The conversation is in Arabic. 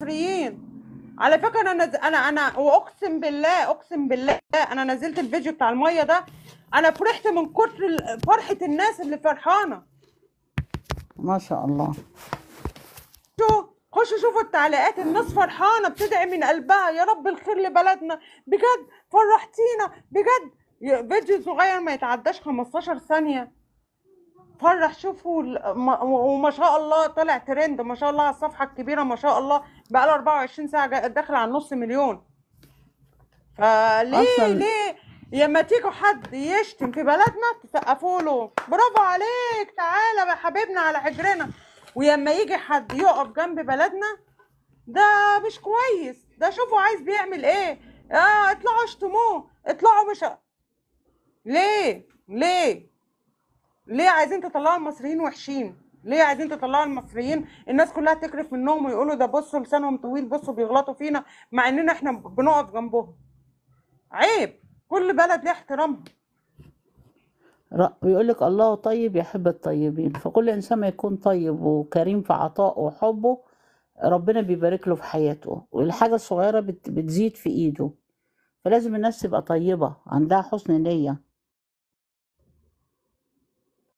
المصريين. على فكره انا واقسم بالله اقسم بالله انا نزلت الفيديو بتاع الميه ده. انا فرحت من كتر فرحه الناس اللي فرحانه. ما شاء الله. خشوا شوفوا التعليقات، الناس فرحانه بتدعي من قلبها يا رب الخير لبلدنا. بجد فرحتينا بجد. فيديو صغير ما يتعداش 15 ثانيه فرح. شوفوا وما شاء الله طلع ترند ما شاء الله على الصفحه الكبيره ما شاء الله. بقى له 24 ساعه داخل على نص مليون. فليه اصلا ليه لما تيجوا حد يشتم في بلدنا تسقفوا له برافو عليك تعالى يا حبيبنا على حجرنا. ولما يجي حد يقف جنب بلدنا ده مش كويس. ده شوفوا عايز بيعمل ايه. اطلعوا اشتموه اطلعوا مش. ليه عايزين تطلعوا المصريين وحشين؟ ليه عايزين تطلعوا المصريين الناس كلها تكرف منهم ويقولوا ده بصوا لسانهم طويل بصوا بيغلطوا فينا مع اننا احنا بنقف جنبهم؟ عيب. كل بلد ليها احترامها. بيقول لك الله طيب يحب الطيبين، فكل انسان ما يكون طيب وكريم في عطائه وحبه ربنا بيبارك له في حياته، والحاجة الصغيرة بتزيد في ايده. فلازم الناس تبقى طيبة عندها حسن نية.